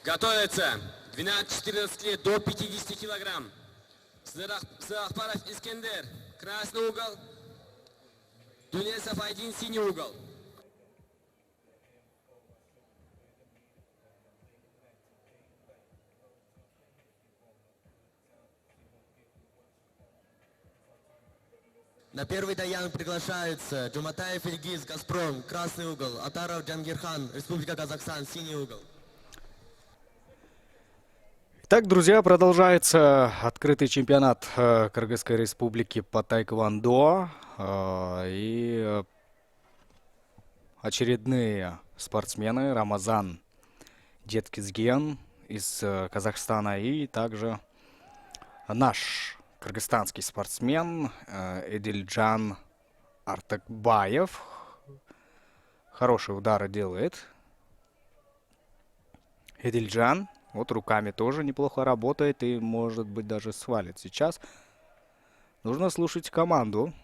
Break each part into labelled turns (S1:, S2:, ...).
S1: Готовится 12-14 лет до 50 килограмм. Сырахпаров Искендер, красный угол. Тунесов один, синий угол.
S2: На первый даян приглашается Джуматаев Ильгиз, Газпром, красный угол. Атаров Джангирхан, Республика Казахстан, синий угол.
S3: Так, друзья, продолжается открытый чемпионат Кыргызской республики по тайквондо. И очередные спортсмены: Рамазан Джеткизген из Казахстана и также наш кыргызстанский спортсмен Эдильджан Артыкбаев. Хорошие удары делает Эдильджан. Вот руками тоже неплохо работает и, может быть, даже свалит сейчас. Нужно слушать команду.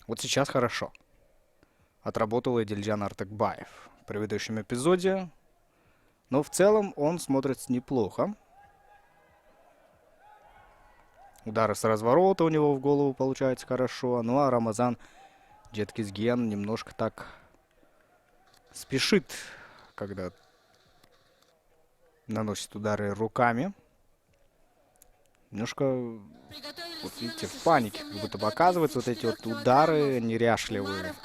S3: Вот сейчас хорошо отработал Эдильджан Артыкбаев в предыдущем эпизоде. Но в целом он смотрится неплохо. Удары с разворота у него в голову получаются хорошо. Ну а Рамазан Джеткизген немножко так спешит, когда наносит удары руками. Немножко, вот видите, в панике как будто показываются вот эти вот удары неряшливые.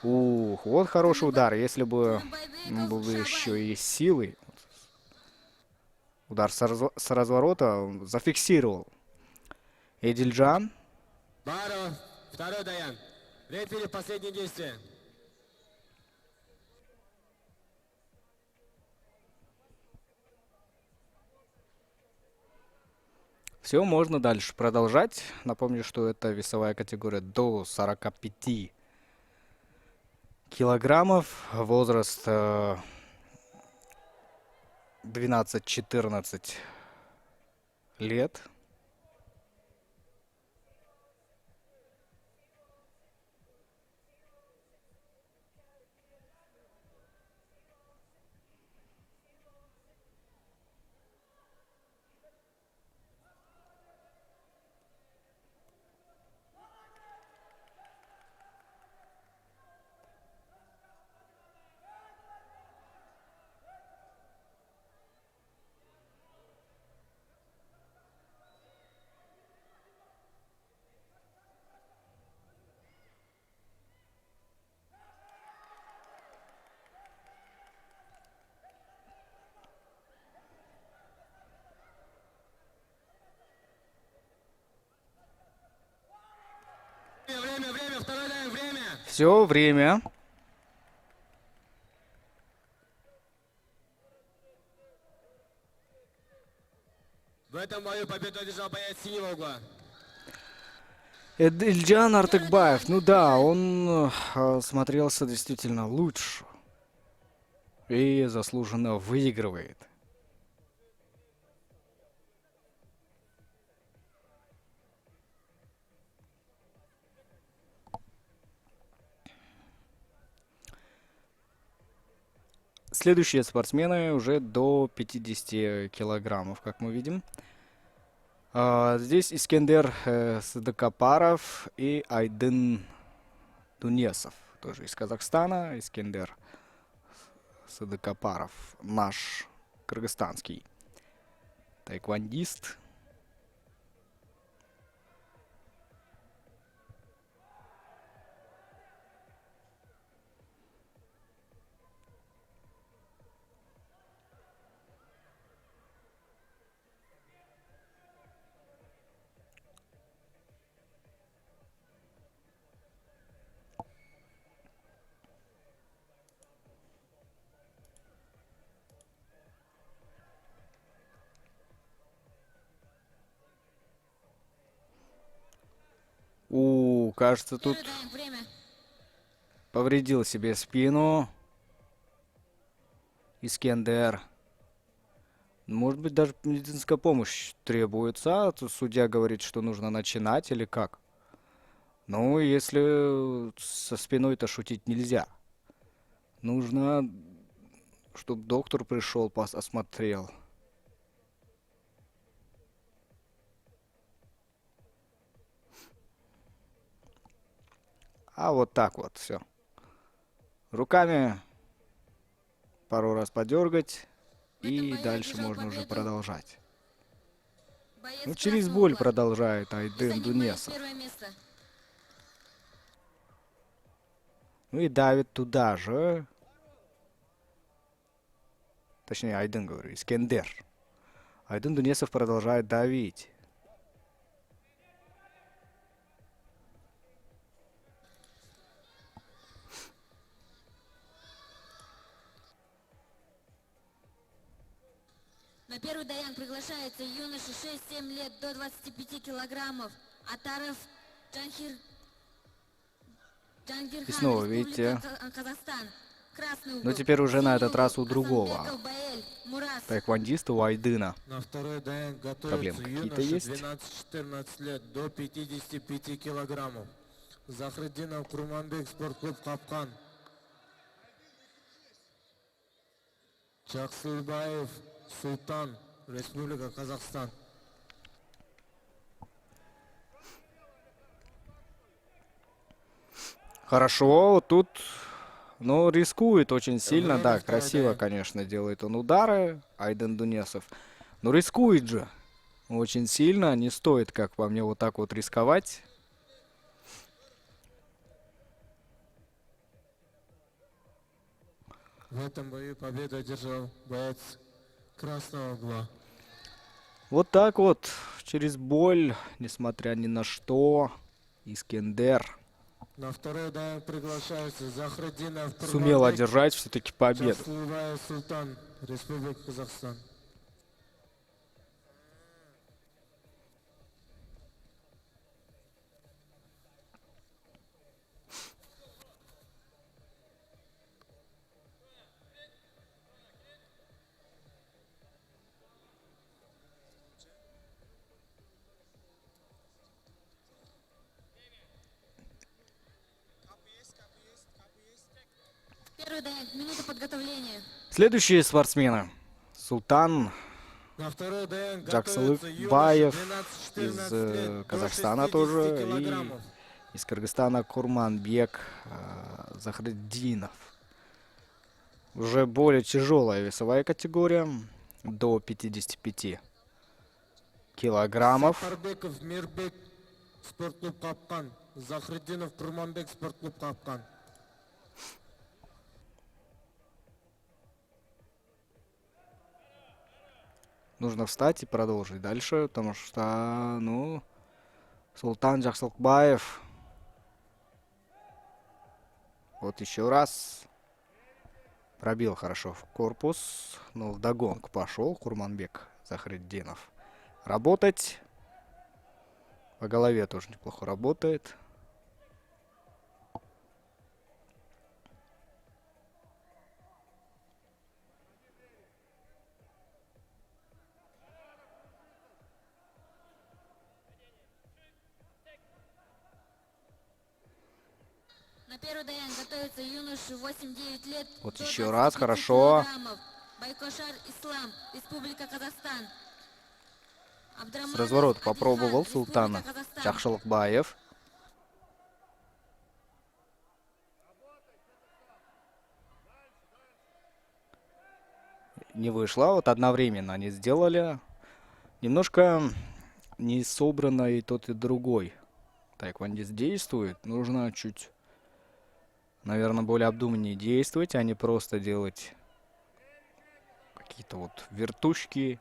S3: Ух, вот хороший удар. Если бы был бы еще и силой. Удар с разворота зафиксировал Эдильджан.
S1: Баров, второй даян. Рефери, последнее действие.
S3: Все, можно дальше продолжать. Напомню, что это весовая категория до 45 килограммов. Возраст 12-14 лет.
S1: Время, второй даян, время.
S3: Все, время.
S1: В этом бою победу одержал боец синего угла.
S3: Эдильджан Артыкбаев. Ну да, он смотрелся действительно лучше. И заслуженно выигрывает. Следующие спортсмены уже до 50 килограммов, как мы видим. Здесь Искендер Сыдыкапаров и Айдын Тунесов, тоже из Казахстана. Искендер Сыдыкапаров, наш кыргызстанский тайквандист. Кажется, тут повредил себе спину Искендер. Может быть, даже медицинская помощь требуется. А то судья говорит, что нужно начинать или как. Ну, если со спиной-то шутить нельзя. Нужно, чтобы доктор пришел, осмотрел. А вот так вот, все. Руками пару раз подергать, и дальше можно уже продолжать. Ну, через боль продолжает Айдын Дунесов. Ну и давит туда же. Точнее, Айдын, говорю, Искендер. Айдын Дунесов продолжает давить.
S4: На первый даян приглашается юноша 6-7 лет до 25 килограммов. Атаров Джангирхан,
S3: И снова,
S4: Республика
S3: видите,
S4: Казахстан. Красный угол.
S3: но теперь уже на этот раз у
S4: Синий
S3: другого
S4: Асанбеков Баэль, Мурас.
S3: тайквандиста, у Айдына.
S1: На второй даян
S3: Проблемы
S1: готовится
S3: какие-то
S1: юноша
S3: есть?
S1: 12-14 лет до 55 килограммов. Захриддинов Курманбек, спортклуб Капкан. Чаксылбаев Султан, Республика Казахстан.
S3: Хорошо, вот тут, ну, рискует очень сильно.
S1: Время
S3: Да,
S1: второй
S3: красиво,
S1: даян.
S3: конечно, делает он удары, Айдын Дунесов. Но рискует же очень сильно. Не стоит, как по мне, вот так вот рисковать.
S1: В этом бою победу одержал боец красного угла.
S3: Вот так вот, через боль, несмотря ни на что, Искендер
S1: На второй даян приглашается Захриддинов
S3: сумел
S1: Курманбек,
S3: одержать все-таки победу.
S1: Чаксылбаев Султан, Республика Казахстан.
S4: Первый даян, минута подготовления.
S3: Следующие спортсмены. Султан
S1: На второй даян
S3: Джаксылык
S1: готовится юноша
S3: Баев
S1: 12-14
S3: из
S1: лет до
S3: Казахстана
S1: 60
S3: тоже, и
S1: килограммов.
S3: из Кыргызстана Курманбек Захриддинов. Уже более тяжелая весовая категория, до 55 килограммов.
S1: Сапарбеков Мирбек, спортклуб Капкан. Захриддинов Курманбек, спортклуб Капкан.
S3: Нужно встать и продолжить дальше, потому что, ну, Султан Джаксылбаев. Вот еще раз. Пробил хорошо в корпус, но вдогонку пошел Курманбек Захриддинов. Работать. По голове тоже неплохо работает.
S4: На первый даян готовится юноша 8-9 лет.
S3: Вот
S4: до
S3: еще раз,
S4: 25
S3: хорошо.
S4: килограммов. Байкошар Ислам, Республика Казахстан.
S3: С
S4: Абдраманов
S3: разворота
S4: Адильхан,
S3: попробовал
S4: Республика
S3: Султана
S4: Казахстан.
S3: Чахшылыкбаев. Не вышло, вот одновременно они сделали. Немножко не собрано и тот, и другой. Тайквандист действует, нужно чуть, наверное, более обдуманнее действовать, а не просто делать какие-то вот вертушки,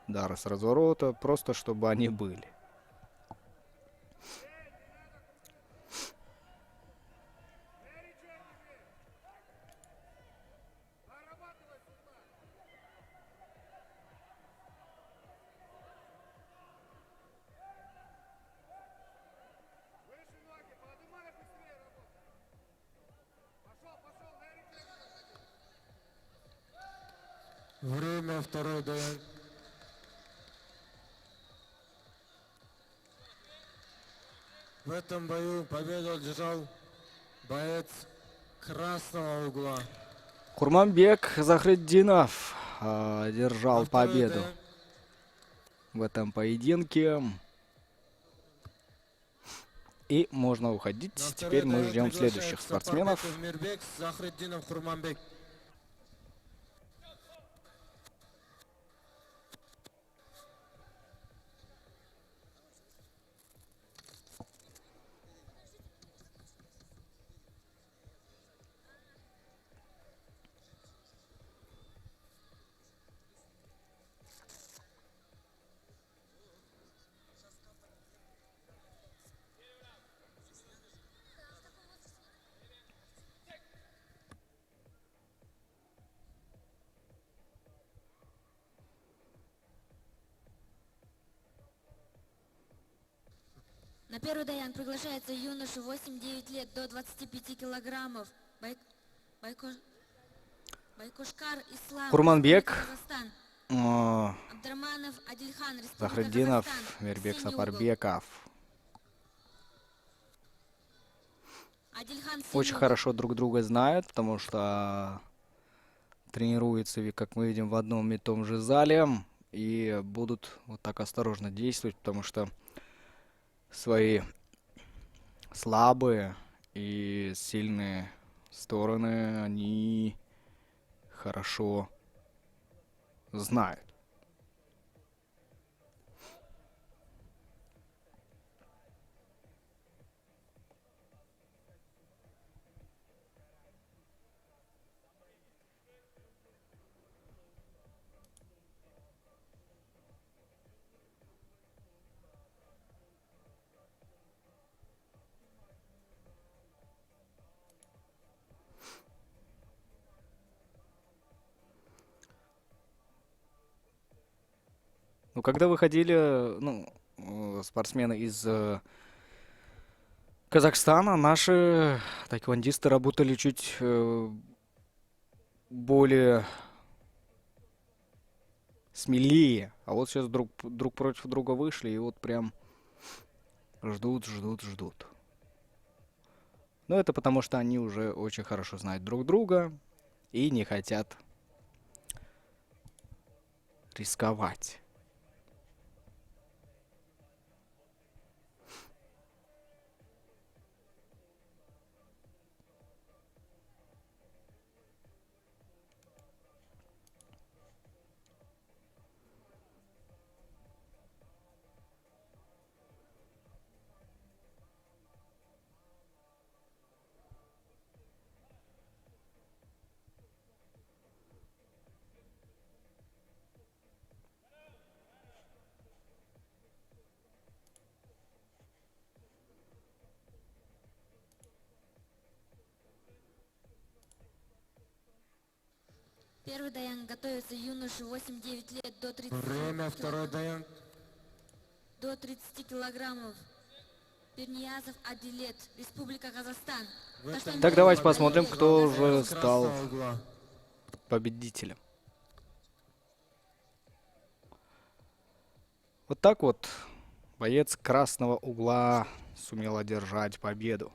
S3: удары с разворота, просто чтобы они были.
S1: Время второй даян. В этом бою победу одержал боец красного угла.
S3: Курманбек Захретдинов одержал
S1: Во второй
S3: победу
S1: даян
S3: в этом поединке. И можно уходить.
S1: на
S3: Теперь
S1: второй
S3: мы
S1: даян
S3: ждем
S1: приглашается
S3: следующих спортсменов.
S1: Сапарбеков Мирбек, Захретдинов Курманбек.
S4: На первый даян приглашается юноша 8-9 лет до 25 килограммов. Байкошкар Ислам,
S3: Курманбек,
S4: Республика Казахстан. Абдрахманов Адильхан, Республика
S3: Захретдинов,
S4: Казахстан.
S3: Мирбек
S4: Синий угол.
S3: Сапарбеков.
S4: Адильхан, синий
S3: Очень
S4: угол.
S3: хорошо друг друга знают, потому что тренируются, как мы видим, в одном и том же зале. И будут вот так осторожно действовать, потому что свои слабые и сильные стороны они хорошо знают. Ну, когда выходили, спортсмены из Казахстана, наши тайквандисты работали чуть более смелее. А вот сейчас друг против друга вышли, и вот прям ждут. Но это потому, что они уже очень хорошо знают друг друга и не хотят рисковать.
S4: Первый даян готовится юноша 8-9 лет до 30,
S1: Время второй даян.
S4: до 30 килограммов. Перниязов Адилет, Республика Казахстан.
S1: В этом
S4: Таштанбаев
S3: Так, давайте
S1: бою
S3: посмотрим,
S4: победил
S3: кто
S1: победу
S3: же
S1: боец
S3: стал
S1: красного угла.
S3: победителем. Вот так вот боец красного угла сумел одержать победу.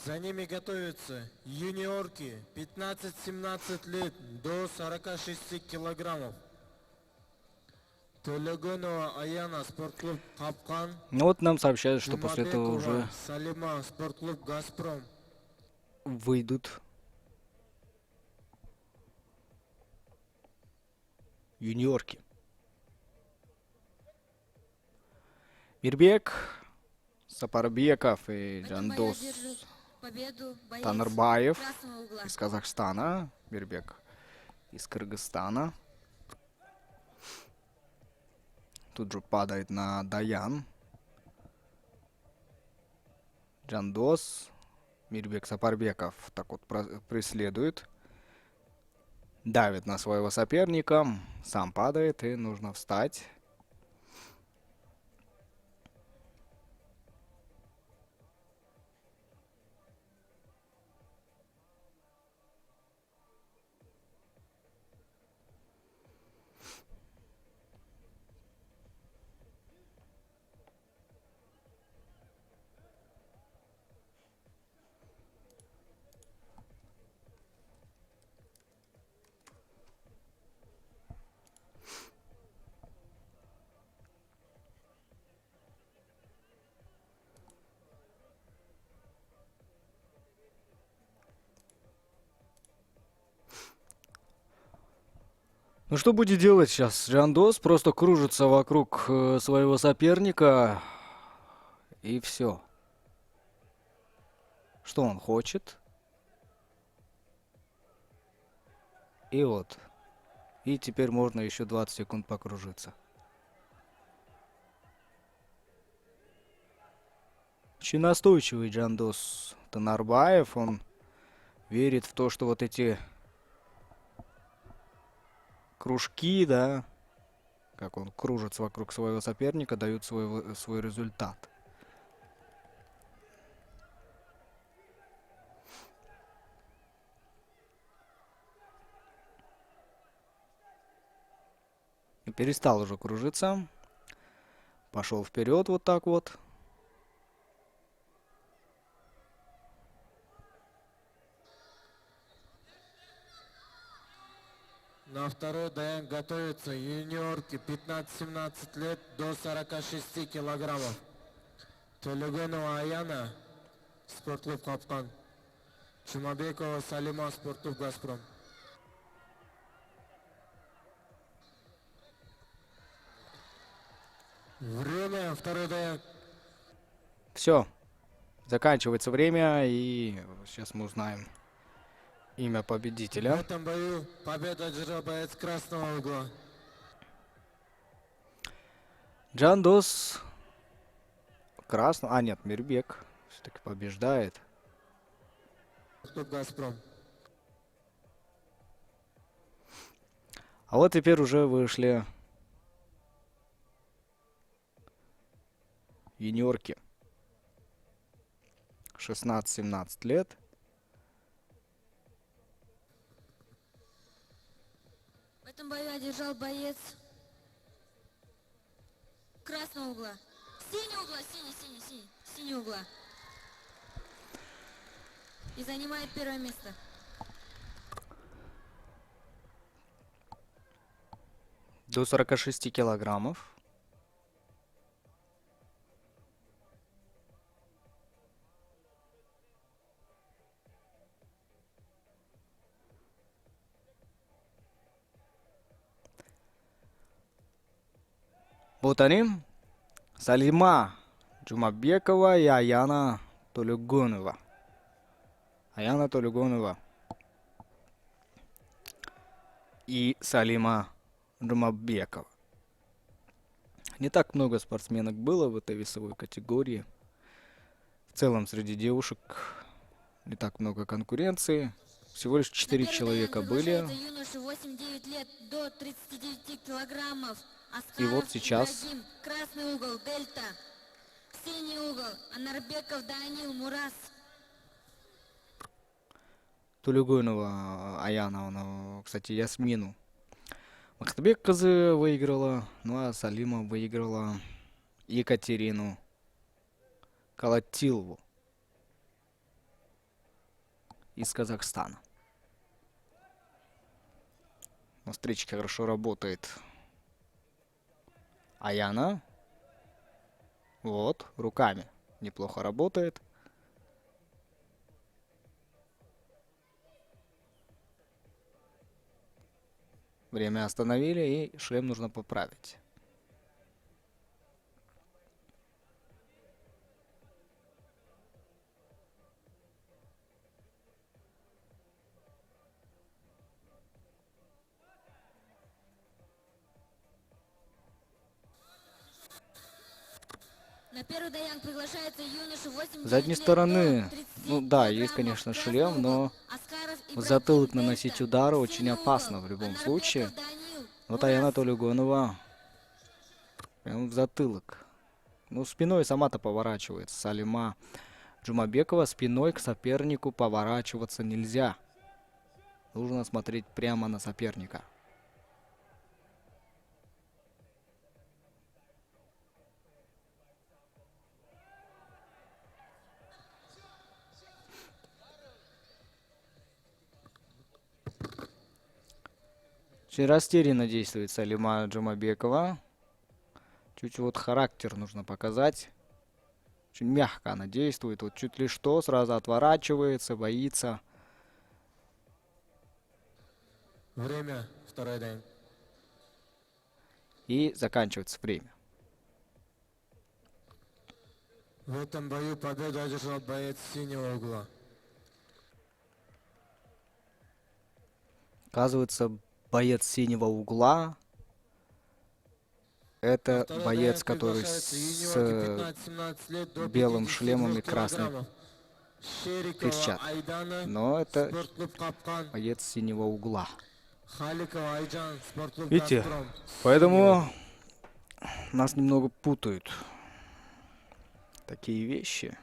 S1: За ними готовятся юниорки 15-17 лет до 46 килограммов. Толегонова Аяна, спортклуб Капкан.
S3: Ну вот нам сообщают, что после этого
S1: Жумабекова
S3: уже
S1: Салима, спортклуб Газпром.
S3: выйдут юниорки. Мирбек Сапарбеков и
S4: В этом бою
S3: Жандос
S4: одержит победу боец
S3: Танырбаев
S4: красного угла.
S3: из Казахстана, Мирбек из Кыргызстана. Тут же падает на Даян. Жандос, Мирбек Сапарбеков так вот преследует. Давит на своего соперника. Сам падает, и нужно встать. Ну что будет делать сейчас? Джандос просто кружится вокруг своего соперника. И все. Что он хочет? И вот. И теперь можно еще 20 секунд покружиться. Очень настойчивый Джандос Танарбаев. Он верит в то, что вот эти кружки, да, как он кружится вокруг своего соперника, дают свой результат. И перестал уже кружиться. Пошел вперед вот так вот.
S1: На второй дайинг готовятся юниорки 15-17 лет до 46 килограммов. Толегонова Аяна, спортклуб Капкан. Чумабекова Салима, спортклуб Газпром. Время, второй дайинг.
S3: Все. Заканчивается время, и сейчас мы узнаем имя
S1: В
S3: победителя.
S1: этом бою победа одержал боец красного угла.
S3: Джандос красный. А, нет, Мирбек все-таки побеждает.
S1: Клуб Газпром.
S3: А вот теперь уже вышли юниорки. 16-17 лет.
S4: В этом бою одержал боец красного угла. Синий угла, синий угла. И занимает первое место.
S3: До 46 килограммов. Вот они. Салима Джумабекова и Аяна Толюгонова. Аяна Толюгонова и Салима Джумабекова. Не так много спортсменок было в этой весовой категории. В целом среди девушек не так много конкуренции. Всего лишь 4 человека были.
S4: Юноши 8-9 лет до 39 килограммов. Аскаров,
S3: И вот сейчас
S4: Ибрагим, красный угол, Дельта. Синий угол, Анарбеков, Данил, Мурас.
S3: Тулюгонова Аяна, она, кстати, Ясмину Махтабек Кызы выиграла, ну а Салима выиграла Екатерину Колотилову из Казахстана. На встрече хорошо работает Аяна. Вот, руками неплохо работает. Время остановили, и шлем нужно поправить.
S4: На первый даянг приглашается юноша 8
S3: С задней стороны, ну да, есть, конечно, шлем, но в затылок наносить удары очень опасно в любом случае. Вот Аяна Толюгонова прям в затылок. Ну, спиной сама-то поворачивается. Салима Джумабекова спиной к сопернику поворачиваться нельзя. Нужно смотреть прямо на соперника. Очень растерянно действует Салима Джумабекова. Чуть вот характер нужно показать. Очень мягко она действует. Вот чуть ли что, сразу отворачивается, боится.
S1: Время, второй дайинг.
S3: И заканчивается время.
S1: В этом бою победу одержал боец синего угла.
S3: Оказывается, боец синего угла это
S1: Второй
S3: боец,
S1: дайинг
S3: который
S1: приглашается
S3: с
S1: юниорки 15-17 лет до
S3: белым
S1: 52
S3: шлемом и красной
S1: килограммов. Шерикова
S3: перчаткой.
S1: Айдана,
S3: Но это
S1: спортклуб Капкан.
S3: боец синего угла.
S1: Халикова Айджан, спортклуб
S3: Видите,
S1: Газпром.
S3: поэтому нас немного путают такие вещи.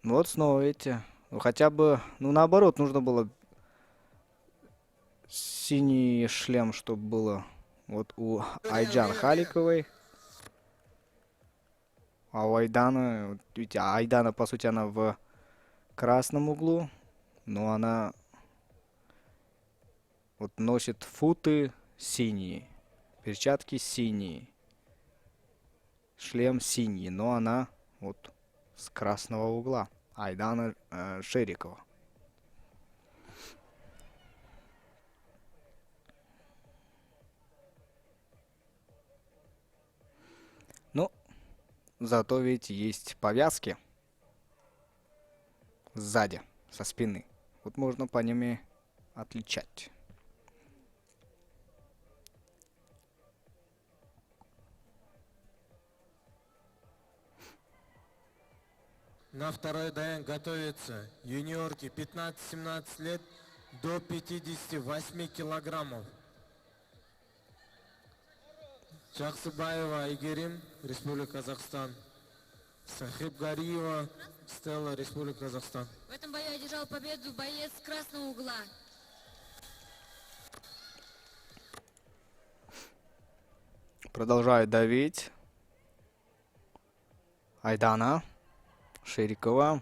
S3: Вот снова, видите, ну хотя бы, ну наоборот, нужно было синий шлем, чтобы было вот у Айджан Халиковой. А у Айдана, вот видите, Айдана, по сути, она в красном углу, но она вот носит футы синие, перчатки синие, шлем синий, но она вот с красного угла. Айдана Шерикова. Ну, зато ведь есть повязки сзади, со спины. Вот можно по ними отличать.
S1: На второй дайинг готовятся юниорки 15-17 лет до 58 килограммов. Чаксыбаева Айгерим, Республика Казахстан. Сахибгариева Стелла, Республика Казахстан.
S4: В этом бою одержал победу боец красного угла.
S3: Продолжает давить. Айдана Шерикова.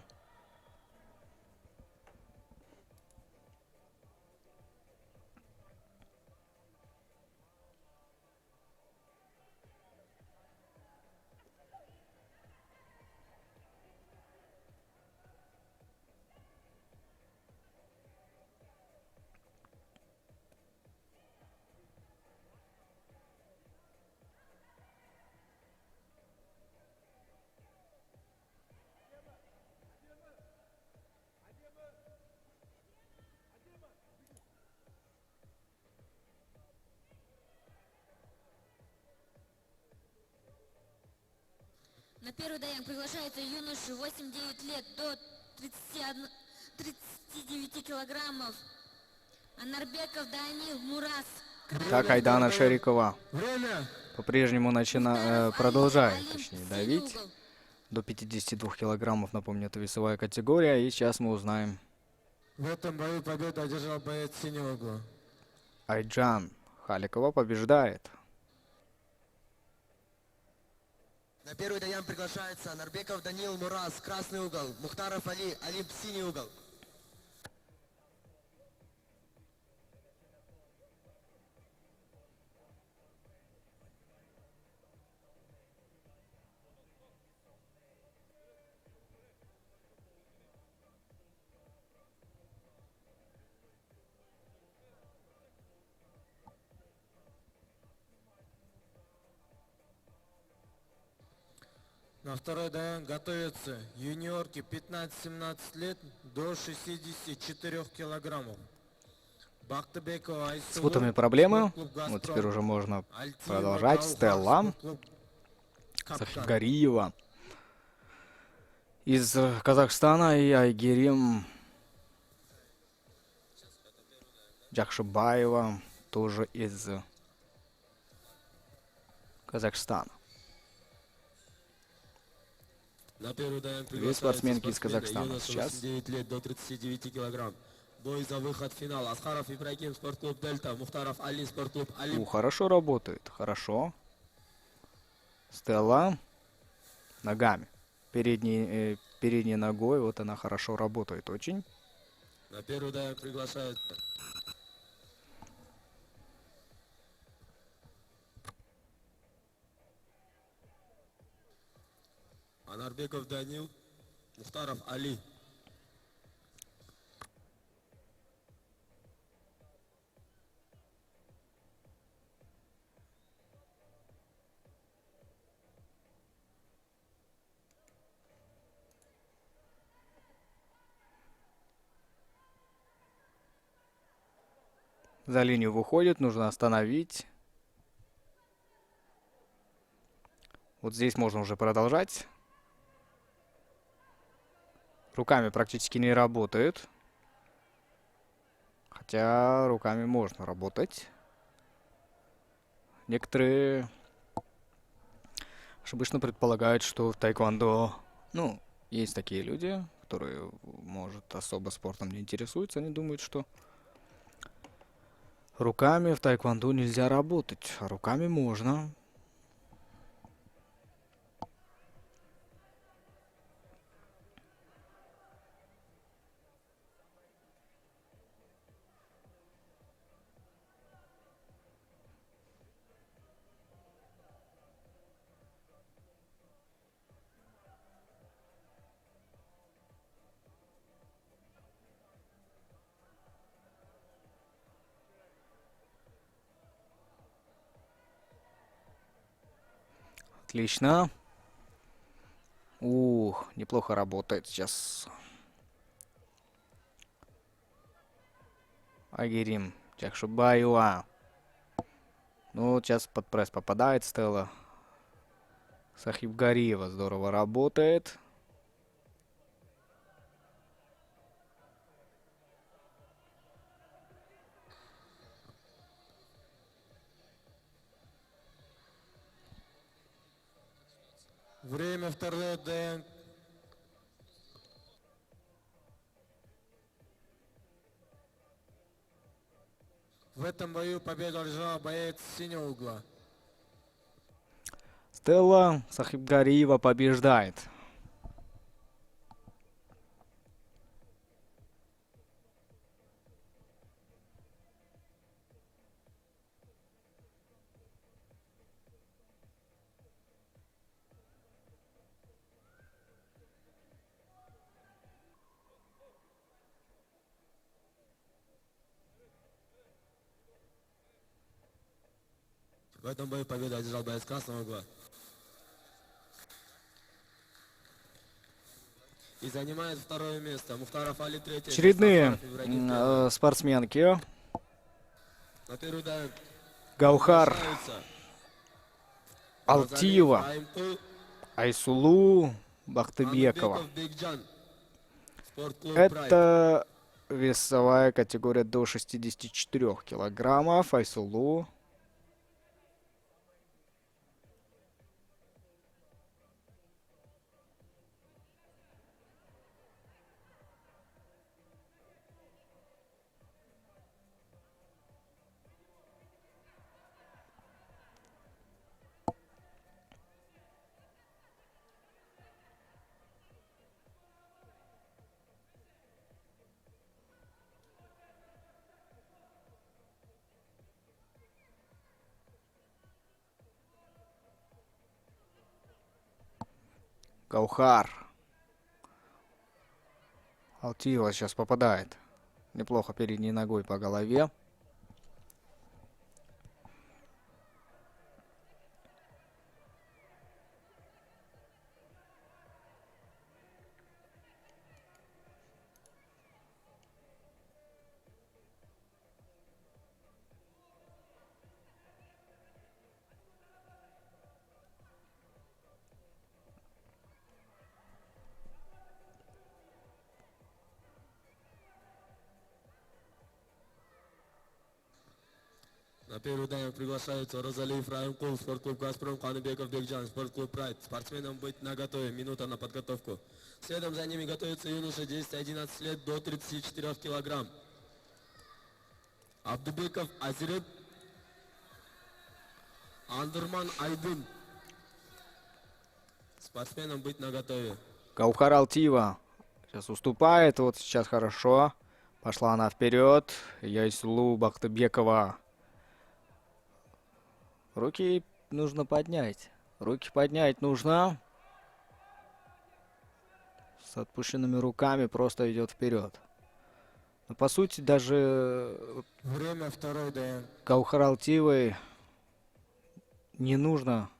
S4: На первый дайинг приглашается юноша 8-9 лет до 39 килограммов. Анарбеков Данил Мурас.
S3: Так Айдана Шерикова
S1: Время!
S3: по-прежнему
S4: Мухтаров
S3: продолжает,
S4: Алим,
S3: точнее,
S4: синий
S3: давить.
S4: угол.
S3: До 52 килограммов, напомню, это весовая категория. И сейчас мы узнаем.
S1: В этом бою победу одержал боец синего угла.
S3: Айджан Халикова побеждает.
S2: На первый дайям приглашается Нарбеков Данил Мурас, красный угол, Мухтаров Али, Алип, синий угол.
S1: На второй дайинг готовятся юниорки 15-17 лет до 64 килограммов. Бактыбекова Айсулу,
S3: С футами проблемы.
S1: спортклуб
S3: Вот
S1: «Газпром».
S3: теперь уже можно
S1: Альтиева
S3: продолжать.
S1: Гаухар,
S3: Стелла
S1: спортклуб «Капкан».
S3: Сахибгариева из Казахстана и Айгерим Джахшибаева тоже из Казахстана.
S1: На первый дайинг
S3: Две
S1: приглашаются
S3: спортсменки из
S1: спортсмены
S3: Казахстана
S1: юноши
S3: сейчас.
S1: 89 лет до 39 килограмм. Бой за выход в финал. Асхаров Ибрагим, спортклуб Дельта. Мухтаров Али, спортклуб Али.
S3: Хорошо работает, хорошо. Стелла ногами. Передней ногой, вот она хорошо работает очень.
S1: На первый дайинг приглашаются Анарбеков Данил, Мухтаров Али.
S3: За линию выходит, нужно остановить. Вот здесь можно уже продолжать. Руками практически не работает. Хотя руками можно работать. Некоторые ошибочно предполагают, что в тайквондо, ну, есть такие люди, которые, может, особо спортом не интересуются. Они думают, что руками в тайквондо нельзя работать, а руками можно. Отлично. Ух, неплохо работает сейчас. Агирим Чахшубаева. Ну, вот сейчас под пресс попадает Стелла. Сахибгариева здорово работает.
S1: Время второй ДН. В этом бою победу одержал боец синего угла.
S3: Стелла Сахибгариева побеждает.
S1: В этом бою победу одержал боец красного угла. И занимает второе место Мухтаров Али, третье.
S3: Очередные
S1: Асхаров Ибрагим, первое.
S3: спортсменки.
S1: На первый дан
S3: Гаухар
S1: приглашаются
S3: Алтиева,
S1: Розалиев Раимкул,
S3: Айсулу Бахтыбекова.
S1: Анубеков Бекджан. Спортклуб «Прайд».
S3: Это весовая категория до 64 килограммов. Айсулу. Гаухар. Алтиева сейчас попадает. Неплохо передней ногой по голове.
S1: На первый дан приглашаются Розалиев Раимкул, спортклуб «Газпром», Анубеков Бекджан, спортклуб «Прайд». Спортсменам быть наготове, минута на подготовку. Следом за ними готовятся юноши 10-11 лет до 34 килограмм. Абдубеков Азирет, Андерман Айдын. Спортсменам быть наготове.
S3: Гаухар Алтиева сейчас уступает. Вот сейчас хорошо. Пошла она вперед. Айсулу Бахтыбекова. Руки нужно поднять. Руки поднять нужно. с отпущенными руками просто идет вперед. Но по сути даже
S1: Время второй ДН.
S3: Гаухар Алтиевой не нужно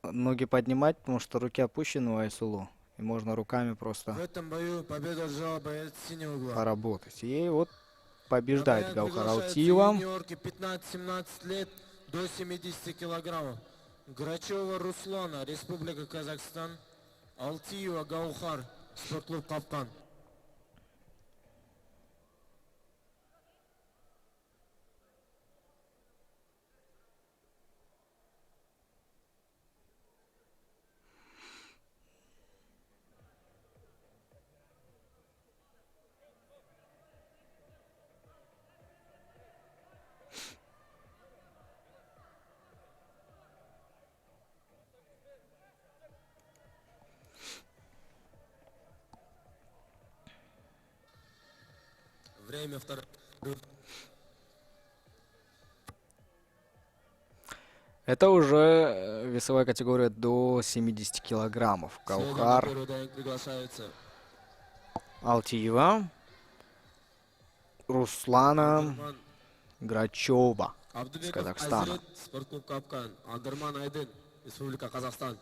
S3: ноги поднимать, потому что руки опущены у Айсулу. И можно руками
S1: В
S3: просто
S1: этом бою победу одержал боец синего угла.
S3: поработать. И вот
S1: На
S3: побеждает
S1: ДН
S3: Гаухар
S1: приглашаются
S3: Алтиева.
S1: юниорки 15-17 лет до 70 килограммов. Грачева Руслана, Республика Казахстан. Алтиева Гаухар, спортклуб Капкан. Время второй.
S3: Это уже весовая категория до 70 килограммов.
S1: Следом на
S3: Гаухар
S1: первый ДН приглашаются
S3: Алтиева, Руслана
S1: Андерман
S3: Грачева из
S1: Абдубеков
S3: Казахстана.
S1: Азирет, спортклуб Капкан. Андерман Айдын, Республика Казахстан.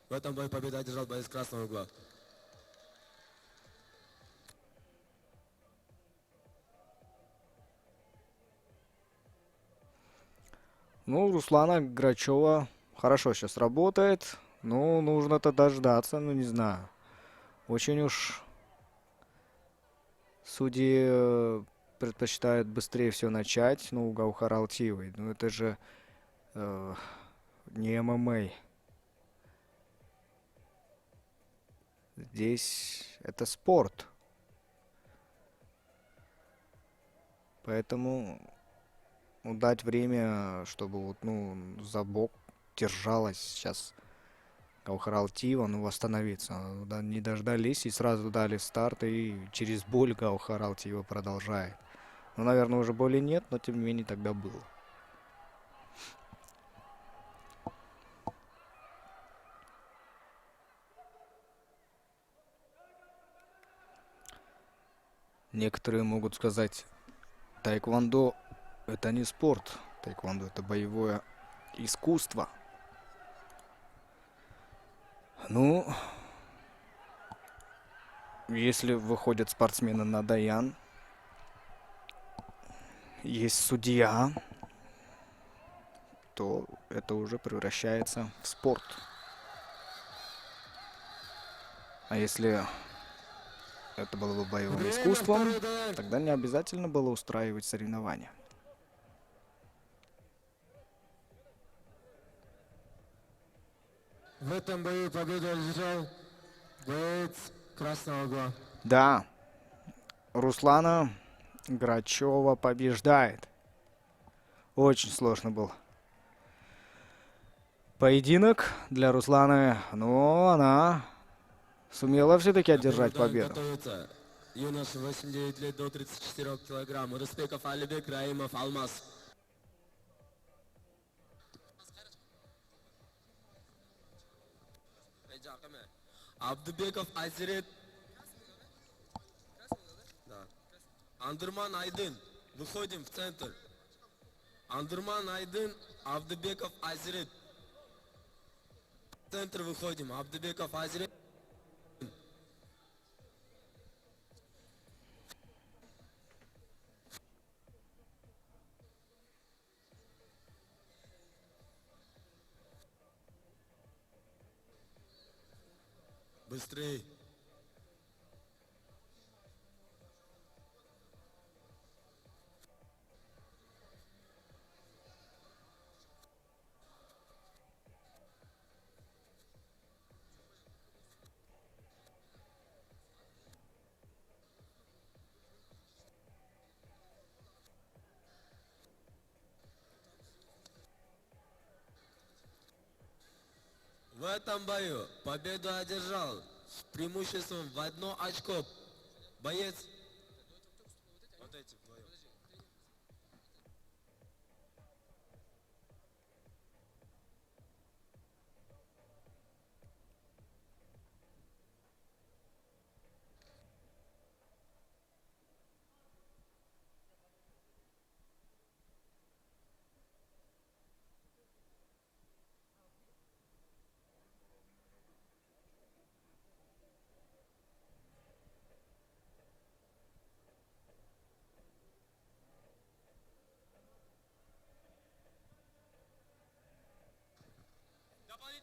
S1: В этом бою победу одержал боец красного угла.
S3: Ну, Руслана Грачева хорошо сейчас работает. Ну, нужно-то дождаться, ну, не знаю. Очень уж судьи предпочитают быстрее все начать. Ну, у Гаухара Алтиевой. Ну, это же не ММА. Здесь это спорт. Поэтому дать время, чтобы вот, ну, за бок держалась сейчас Гаухар Алтиева, ну, восстановиться. Да, не дождались и сразу дали старт, и через боль Гаухар Алтиева продолжает. Ну, наверное, уже боли нет, но тем не менее тогда было. Некоторые могут сказать, тайквондо это не спорт, тайквондо это боевое искусство. Ну, если выходят спортсмены на даян, есть судья, то это уже превращается в спорт. А если это было бы боевым
S1: Время
S3: искусством,
S1: второй ДН.
S3: тогда не обязательно было устраивать соревнования.
S1: В этом бою победу одержал боец красного угла.
S3: Да, Руслана Грачева побеждает. Очень сложный был поединок для Русланы, но она сумела все-таки одержать победу.
S1: Готовится юноша 8-9 лет до 34 килограмм. Рыспеков Алибек, Раимов Алмаз. Абдубеков Азирет. Да. Андерман Айдын. Выходим в центр. Андерман Айдын, Абдубеков Азирет. В центр выходим. Абдубеков Азирет. Быстрей. В этом бою победу одержал с преимуществом в 1 очко боец работайте вдвоем.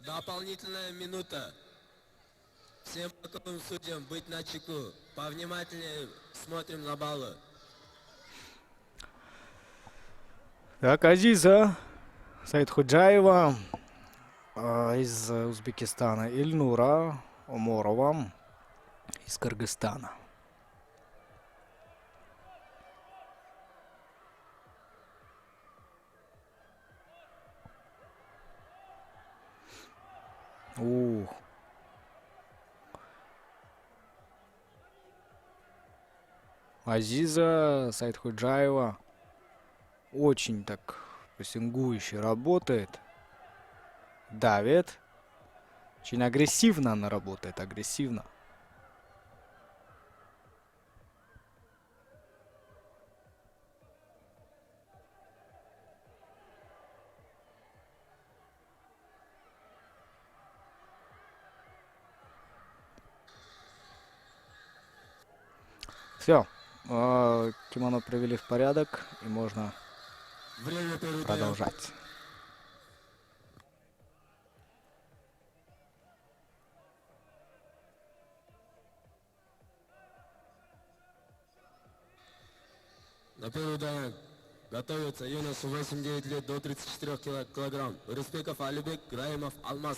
S1: Дополнительная минута. Всем боковым судьям быть начеку. Повнимательнее смотрим на баллы.
S3: Так, Азиза Саидходжаева из Узбекистана, Ильнура Оморова из Кыргызстана. Ух. Азиза Саидходжаева очень так прессингующе работает, давит. Очень агрессивно она работает, агрессивно. Все, кимоно привели в порядок, и можно
S1: Время передаем.
S3: продолжать.
S1: На первый удар готовятся юноши 8-9 лет до 34 килограмм. Рыспеков Алибек, Раимов Алмаз.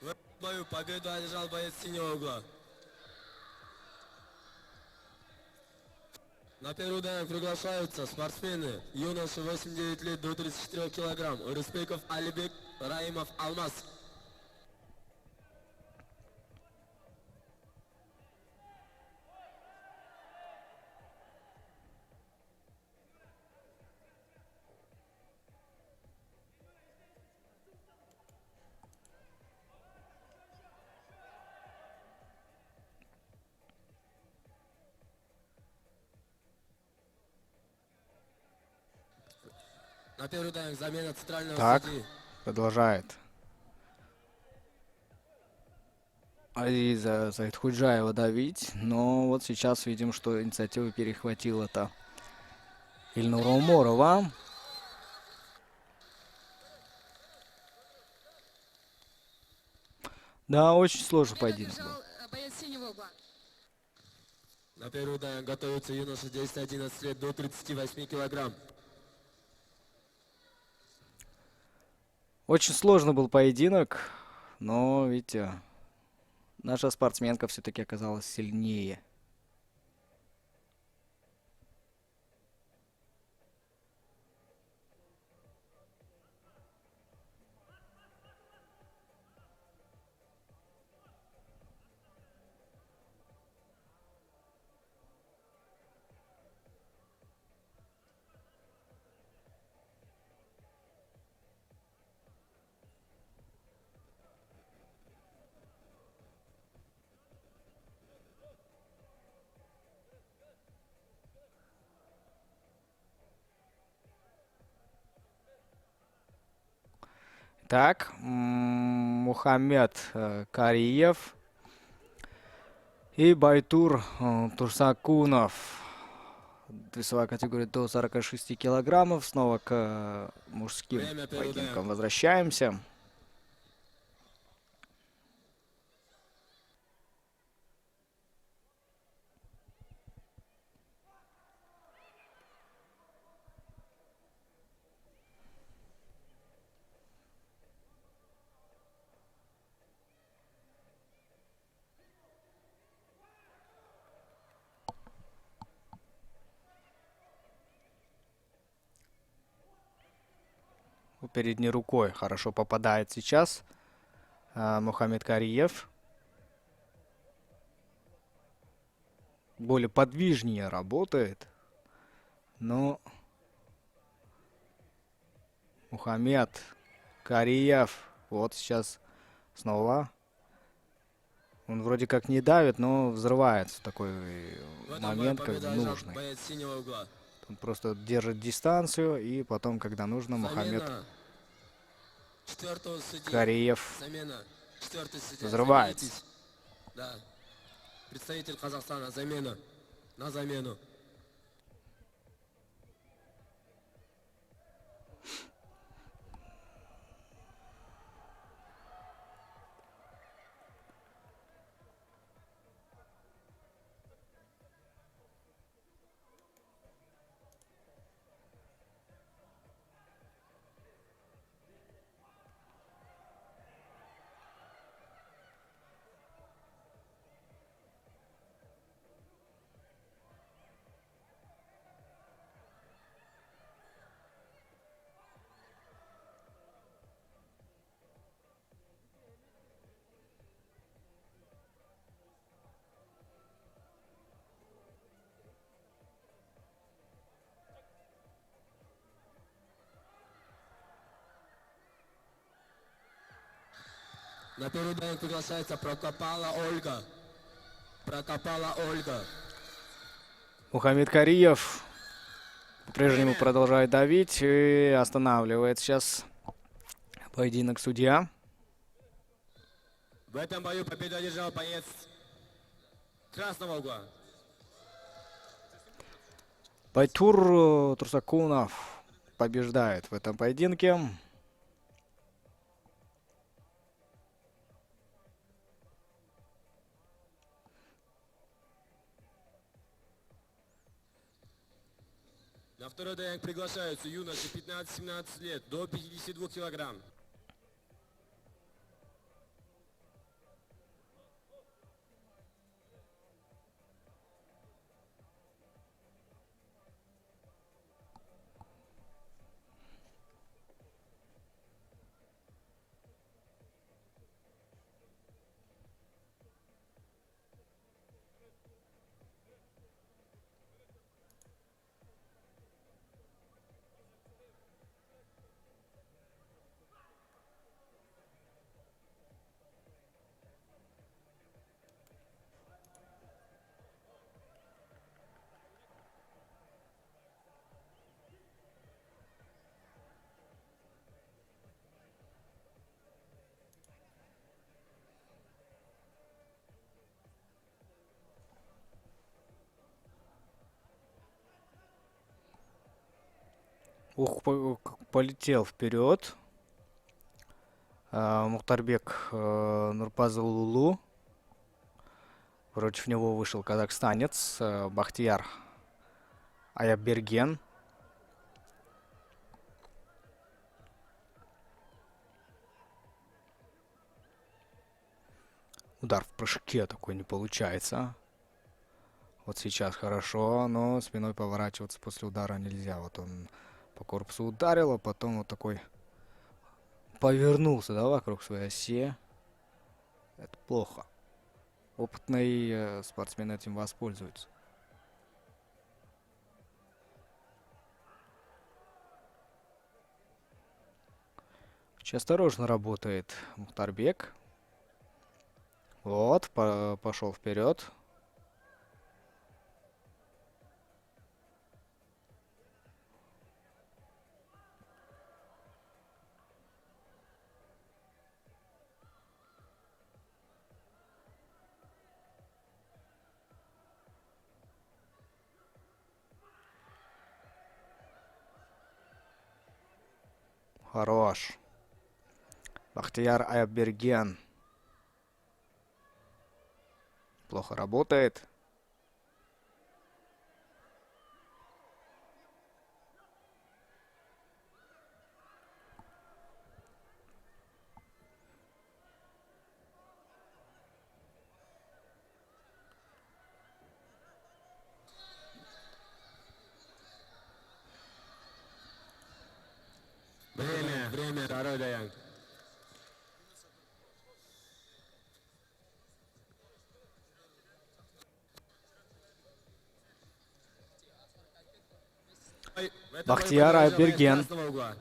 S1: В этом бою победу одержал боец синего угла. На первый удар приглашаются спортсмены юноши 8-9 лет до 34 килограмм. Рыспеков Алибек, Раимов Алмаз. На первый тайм замена центрального
S3: Так,
S1: судьи.
S3: продолжает Азиза Саидходжаева давить, но вот сейчас видим, что инициативу перехватила-то Ильнура Оморова. Да, очень сложный поединок был.
S4: Боец синего угла.
S1: На первый удар готовится юноша 10-11 лет до 38 килограмм.
S3: Очень сложный был поединок, но, видите, наша спортсменка все-таки оказалась сильнее. Так, Мухаммед Кариев и Байтур Турсакунов. Весовая категория до 46 килограммов. Снова к мужским
S1: Время
S3: поединкам
S1: передаем.
S3: возвращаемся. передней рукой хорошо попадает сейчас. Мухаммед Кариев. Более подвижнее работает. Но Мухаммед Кариев. Вот сейчас снова. Он вроде как не давит, но взрывается в такой
S1: В этом бою
S3: момент, как
S1: победу одержал
S3: нужный.
S1: боец синего угла.
S3: Он просто держит дистанцию, и потом, когда нужно, Мухаммед
S1: Замена четвертого судьи.
S3: Кариев
S1: Замена четвертый судья.
S3: взрывается.
S1: Заменитесь. Да. Представитель Казахстана. Замена. На замену. На первый бой приглашается Прокопала Ольга. Прокопала Ольга.
S3: Мухаммед Кариев по-прежнему продолжает давить и останавливает сейчас поединок судья.
S1: В этом бою победу одержал боец красного угла.
S3: Байтур Турсакунов побеждает в этом поединке.
S1: На второй доинг приглашаются юноши 15-17 лет до 52 килограмм.
S3: Ух, полетел вперед. Мухтарбек Нурпазулулу. Против него вышел казахстанец Бахтияр Аяберген. Удар в прыжке такой не получается. Вот сейчас хорошо, но спиной поворачиваться после удара нельзя. Вот он по корпусу ударил, а потом вот такой повернулся, да, вокруг своей оси. Это плохо. Опытный спортсмен этим воспользуется. Очень осторожно работает Мухтарбек. Вот, пошел вперед. Хорош. Бахтияр Аяберген. Плохо работает.
S1: этом бою
S3: Бахтияр
S1: победа боец
S3: Айберген.
S1: красного угла.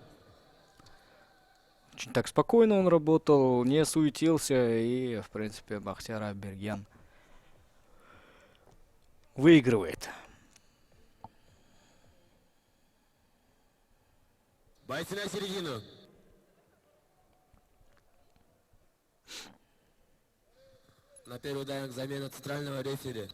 S3: Очень так спокойно он работал, не суетился, и, в принципе, Бахтияр Айберген выигрывает.
S1: Бойцы на середину. На первый дайинг замена центрального рефери.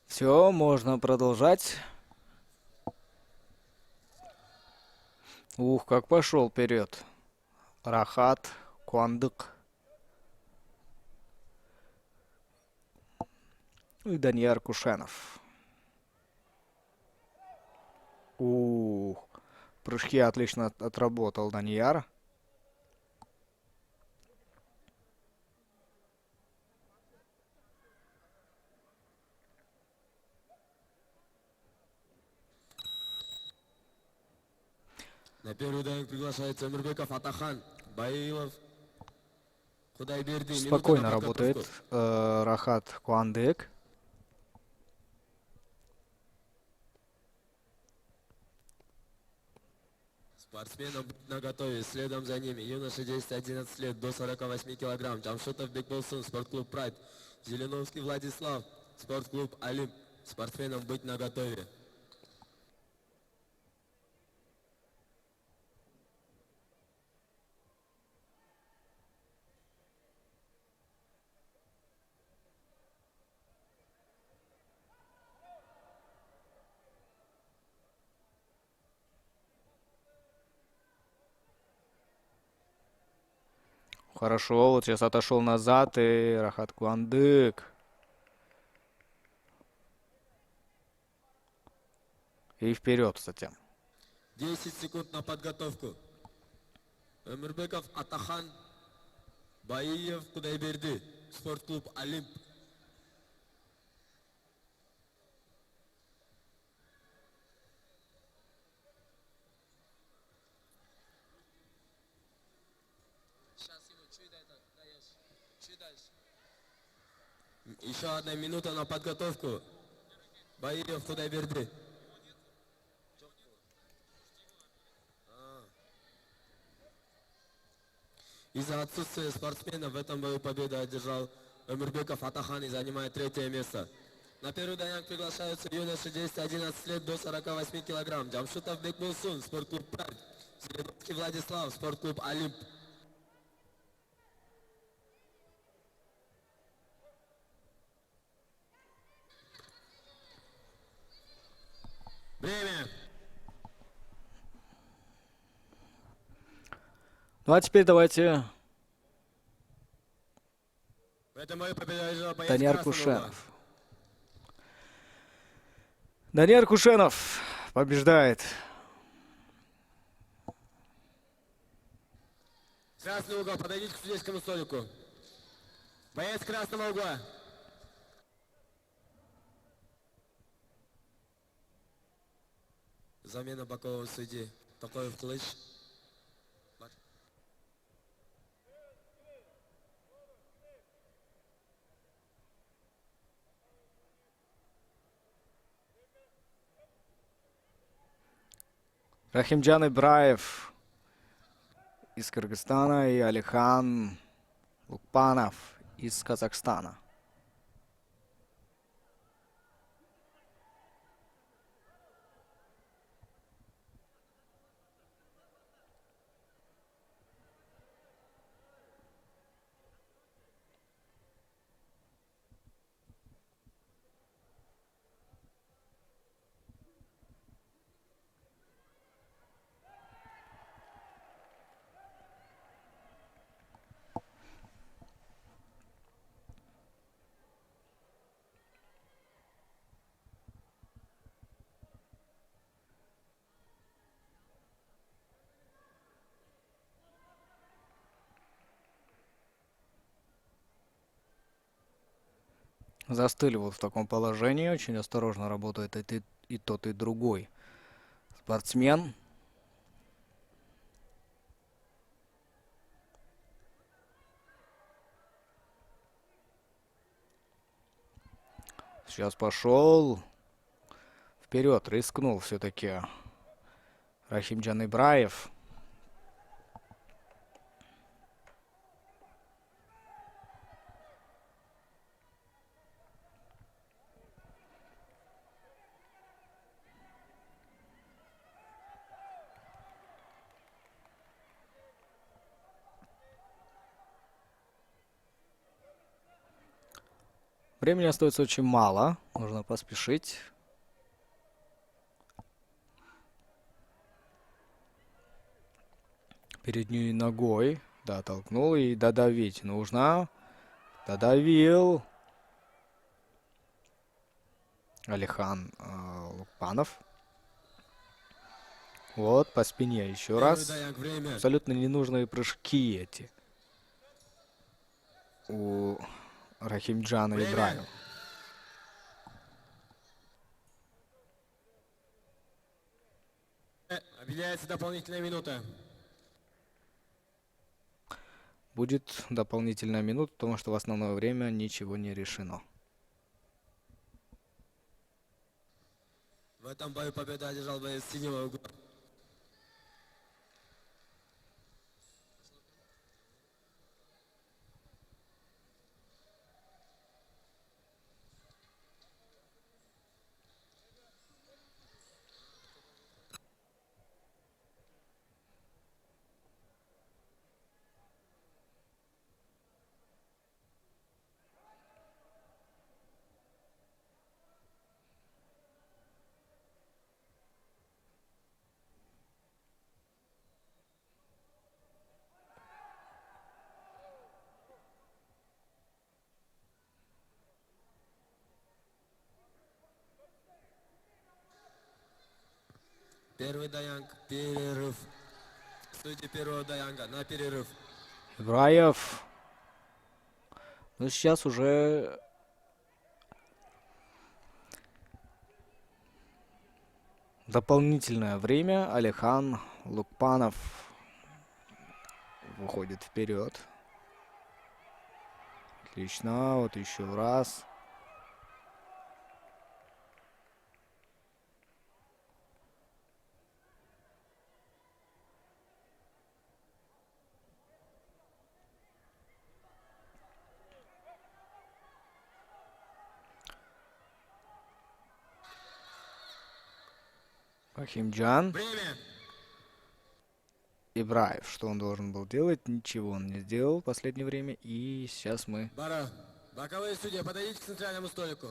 S3: Все, можно продолжать. Ух, как пошел вперед. Рахат Куандык. И Данияр Кушенов. Ух, прыжки отлично отработал Данияр.
S1: На первый дайинг приглашается Эмирбеков Атахан. Баилов. Худайберди. Минута
S3: Спокойно
S1: на
S3: работает
S1: подготовку.
S3: Рахат Куандык.
S1: Спортсменам на готове. Следом за ними юноши 10-11 лет до 48 килограмм. Джамшутов Бекболсун, спортклуб Прайд. Зеленовский Владислав, спортклуб Олимп. Спортсменам быть на готове.
S3: Хорошо, вот сейчас отошел назад и Рахат Куандык. И вперед затем.
S1: 10 секунд на подготовку. Эмирбеков Атахан. Баиев Худайберди, спортклуб Олимп. Еще одна минута на подготовку. Баиев Худайберди. Из-за отсутствия спортсмена в этом бою победу одержал Эмирбеков Атахан и занимает третье место. На первый дайинг приглашаются юноши 10-11 лет до 48 килограмм. Джамшутов Бекболсун, спортклуб Прайд. Зеленовский Владислав, спортклуб Олимп. Время.
S3: Ну а теперь давайте
S1: В этом бою победу одержал боец
S3: Данияр
S1: красного угла.
S3: Кушенов. Данияр Кушенов побеждает.
S1: Красный угол, подойдите к судейскому столику. Боец красного угла. Замена бокового судьи. Такоев Кылыч.
S3: Рахимджан Ибраев из Кыргызстана и Алихан Лукпанов из Казахстана. Застыли вот в таком положении. Очень осторожно работает и тот, и другой спортсмен. сейчас пошел вперед, рискнул все-таки Рахимджан Ибраев. Времени остается очень мало, нужно поспешить. Передней ногой, да, толкнул и додавить нужно. Додавил. Алихан Лукпанов. Вот, по спине еще раз. Абсолютно ненужные прыжки эти у Рахимджана Ибраева.
S1: Объявляется дополнительная минута.
S3: Будет дополнительная минута, потому что в основное время ничего не решено.
S1: В этом бою победу одержал боец синего угла. Первый даянг, перерыв. Судьи первого даянга на перерыв.
S3: Ибраев. Ну, сейчас уже дополнительное время. Алихан Лукпанов выходит вперед. Отлично. Вот еще раз. Рахимджан
S1: Время.
S3: Ибраев. Что он должен был делать? Ничего он не сделал в последнее время. И сейчас мы...
S1: Бара. Боковые судьи, подойдите к центральному столику.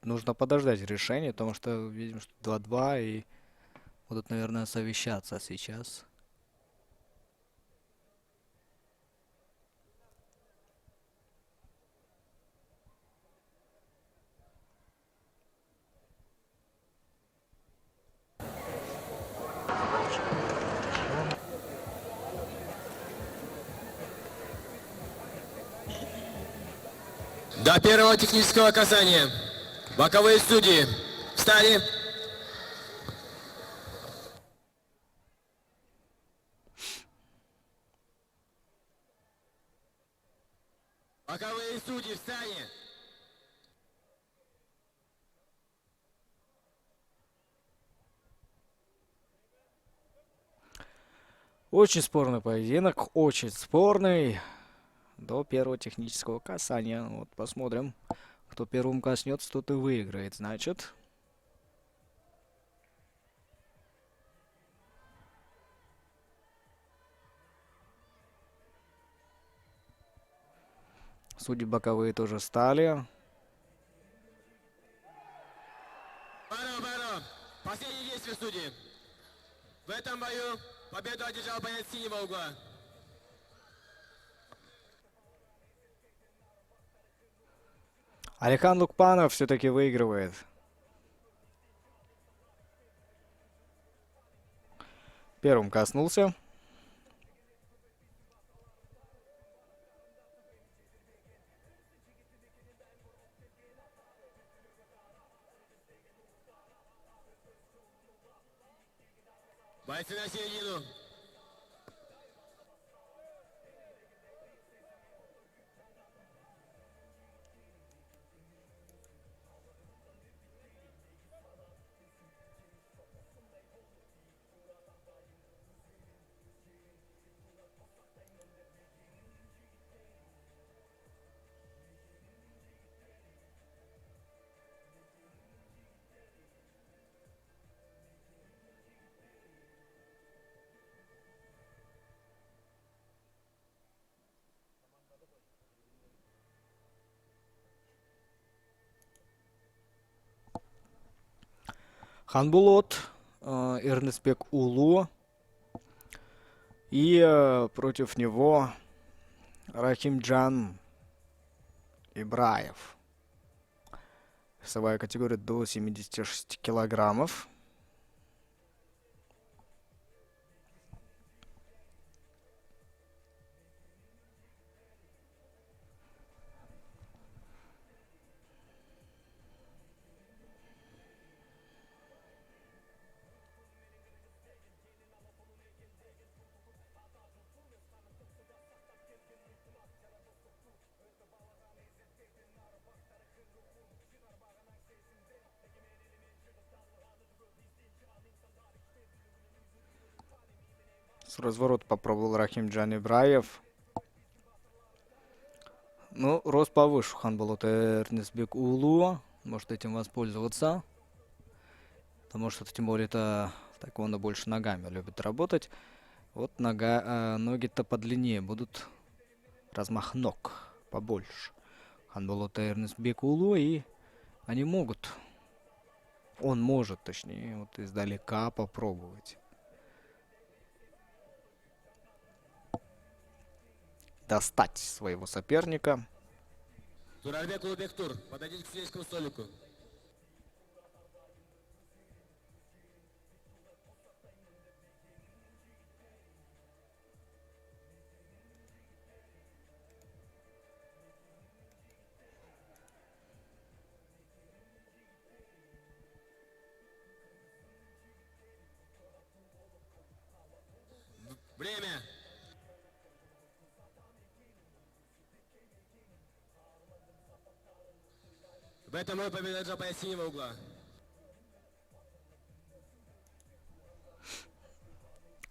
S3: Нужно подождать решения, потому что видим, что 2-2 и будут, наверное, совещаться сейчас.
S1: До первого технического касания. Боковые судьи. Встали. Боковые судьи, встали.
S3: Очень спорный поединок, очень спорный. До первого технического касания. Вот посмотрим, кто первым коснется, тот и выиграет, значит. Судьи боковые тоже стали.
S1: Баро. Последние действия судьи. В этом бою победу одержал боец синего угла.
S3: Алихан Лукпанов все-таки выигрывает. Первым коснулся.
S1: Бойцы на середину.
S3: Ханбулот, Эрнестбек Улу. И против него Рахимджан Ибраев. Весовая категория до 76 килограммов. С разворота попробовал Рахимджан Ибраев. Ну, рост повыше Ханбулота Эрнестбек Улу. Может этим воспользоваться. Потому что, тем более, это таэквондо больше ногами любит работать. Вот ноги-то подлиннее будут. Размах ног побольше. Ханбулота Эрнестбек Улу. И они могут. Он может, точнее, вот издалека попробовать. Достать своего соперника.
S1: Турарбек Улубектур, подойдите к судейскому столику. Время. В этом бой победит Джапай синего угла.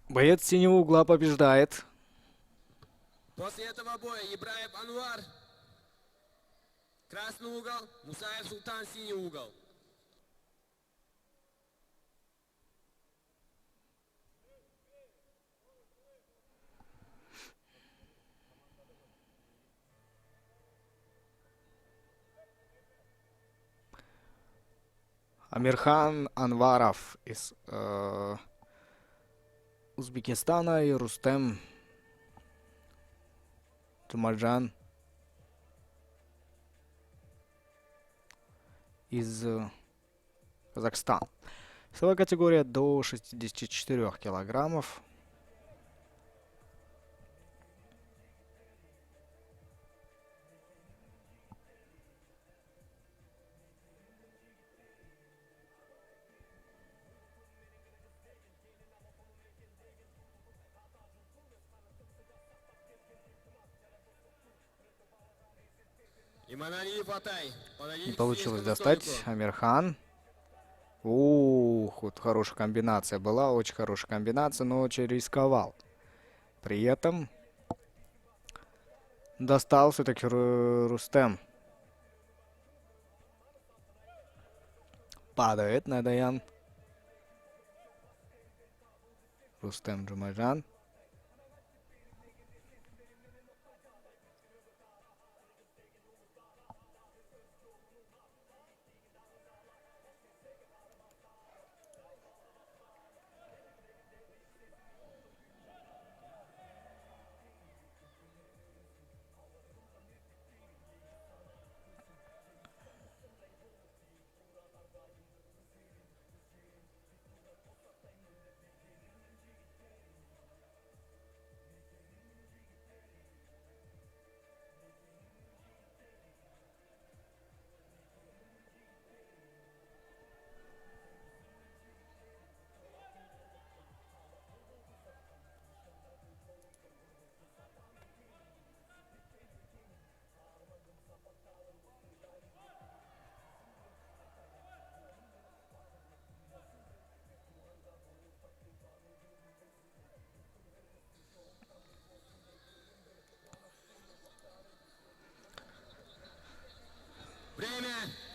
S3: Боец синего угла побеждает.
S1: После этого боя Ибраев Анвар. Красный угол. Мусаев Султан синий угол.
S3: Амирхан Анваров из Узбекистана и Рустем Джумаджан из Казахстана. Весовая категория до 64 килограммов.
S1: Иманалиев Атай.
S3: Не получилось достать. Амирхан. Ух, вот хорошая комбинация была. Очень хорошая комбинация, но очень рисковал. При этом достал все-таки Рустем. Падает Надаян. Рустем Джумаджан.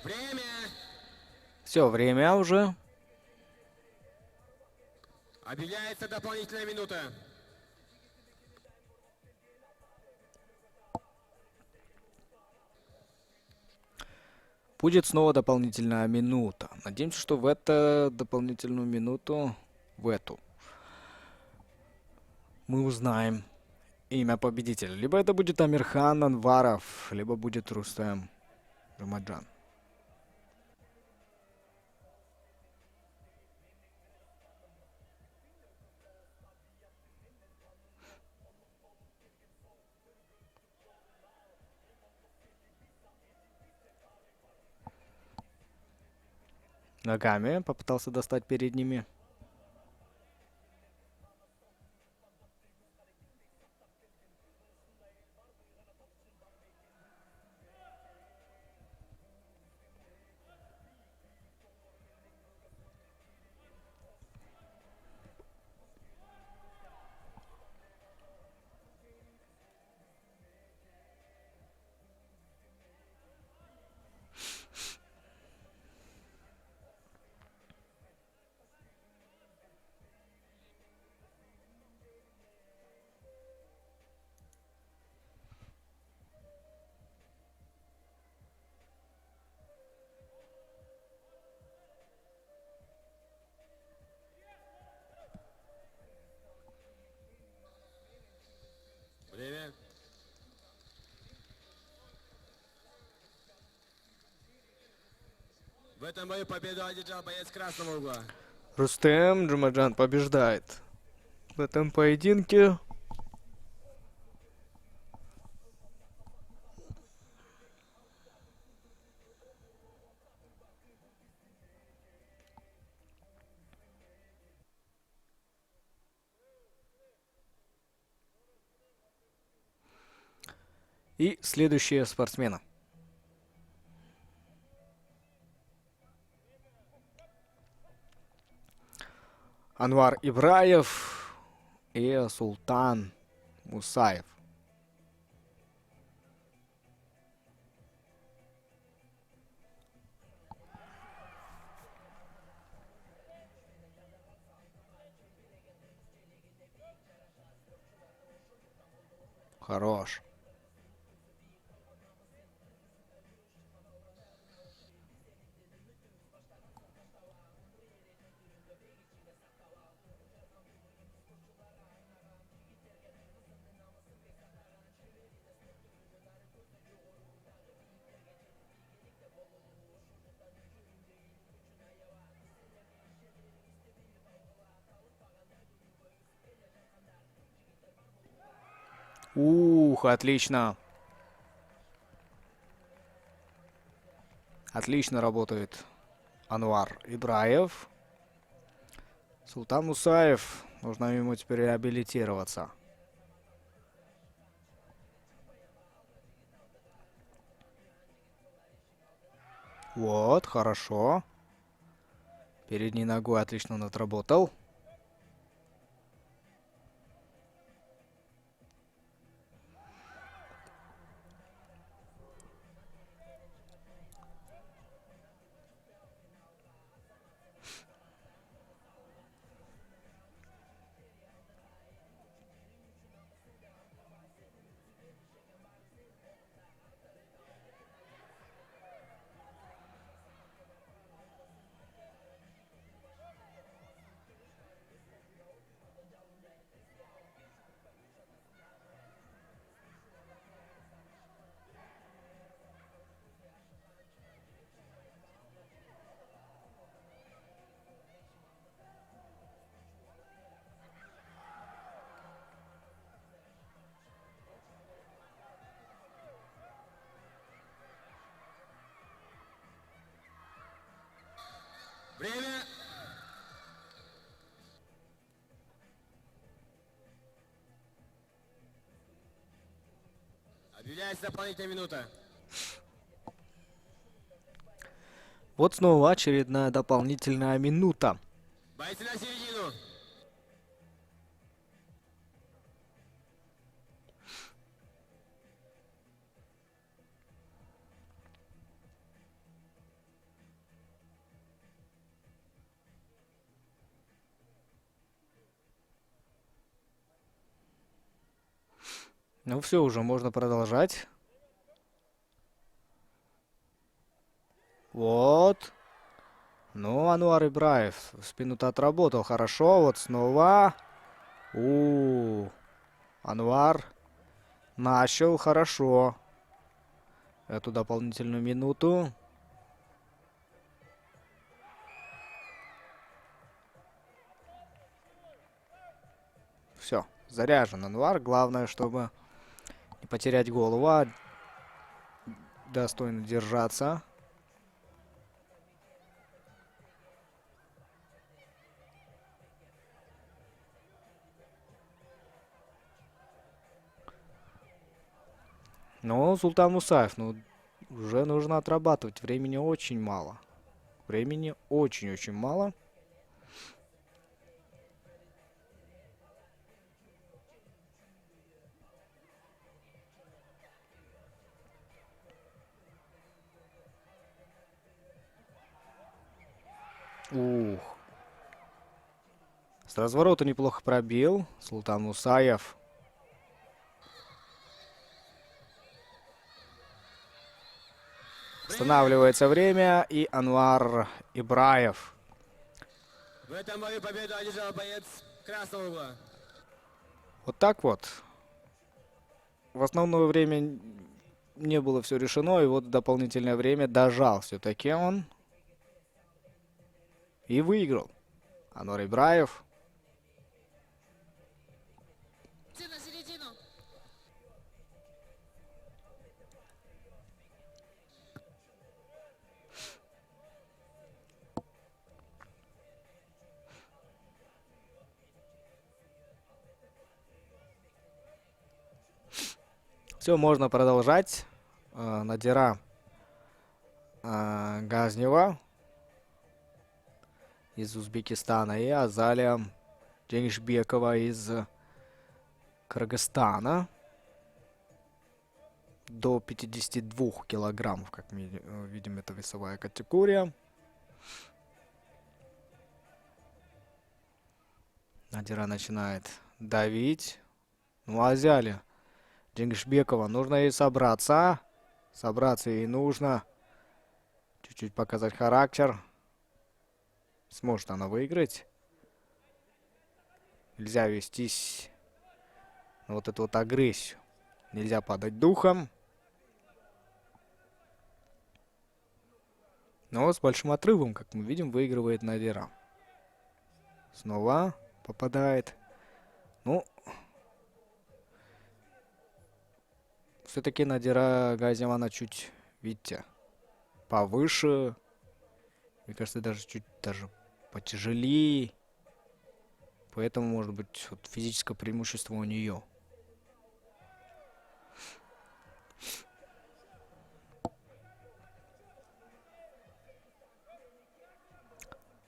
S1: Время.
S3: Все, время уже.
S1: Объявляется дополнительная минута.
S3: Будет снова дополнительная минута. Надеемся, что в эту дополнительную минуту, мы узнаем имя победителя. Либо это будет Амирхан Анваров, либо будет Рустем Джумаджан. Ногами попытался достать перед ними.
S1: Время. В этом бою победу одержал боец красного угла.
S3: Рустем Джумаджан побеждает в этом поединке. И следующие спортсмены. Анвар Ибраев и Султан Мусаев. Хорош. Отлично. Отлично работает Анвар Ибраев. Султан Мусаев. Нужно ему теперь реабилитироваться. Вот, хорошо. Передней ногой отлично он отработал.
S1: Время. Объявляется дополнительная минута.
S3: Вот снова очередная дополнительная минута.
S1: Бойцы на середину.
S3: Ну все, уже можно продолжать. Вот. Ну, Ануар Ибраев в спину-то отработал хорошо. Вот снова. Ануар начал хорошо. Эту дополнительную минуту. Все, заряжен Ануар. Главное, чтобы не потерять голову, а достойно держаться. Но Султан Мусаев, ну, уже нужно отрабатывать. Времени очень мало. Времени очень-очень мало. Ух. С разворота неплохо пробил Султан Мусаев. Останавливается время, и Ануар Ибраев.
S1: В этом бою победу одержал боец красного угла.
S3: Вот так вот. В основное время не было все решено, и вот дополнительное время дожал все-таки он. И выиграл. Ануар Ибраев.
S4: На середину.
S3: Все, можно продолжать. Надира Газнева из Узбекистана и Азалия Дженгишбекова из Кыргызстана. До 52 килограммов, как мы видим, это весовая категория. Надира начинает давить. Ну, Азалия Дженгишбекова, нужно ей собраться. Собраться ей нужно. Чуть-чуть показать характер. Сможет она выиграть. Нельзя вестись на вот эту вот агрессию. Нельзя падать духом. Но с большим отрывом, как мы видим, выигрывает Надира. Снова попадает. Ну, все-таки Надира Газнева, она чуть, видите, повыше. Мне кажется, даже чуть потяжелее. Поэтому, может быть, вот физическое преимущество у нее.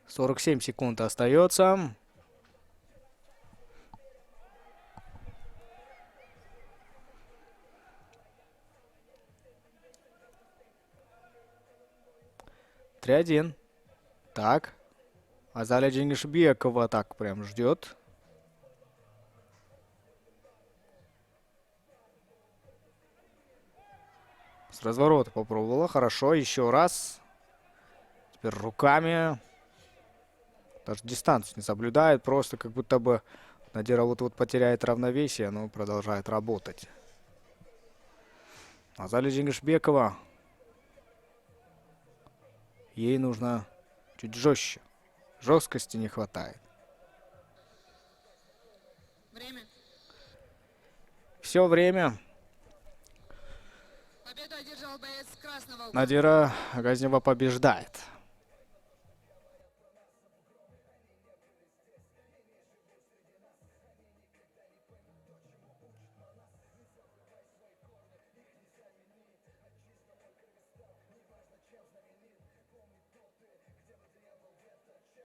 S3: — 47 секунд остается. — 3-1. Так. Азалия Дженгишбекова так прям ждет. С разворота попробовала. Хорошо. Еще раз. Теперь руками. Даже дистанцию не соблюдает. Просто как будто бы Надира вот потеряет равновесие, но продолжает работать. Азалия Дженгишбекова. Ей нужно чуть жестче. Жесткости не хватает.
S4: Время.
S3: Все время.
S4: Победу одержал боец красного угла.
S3: Надира Газнева побеждает.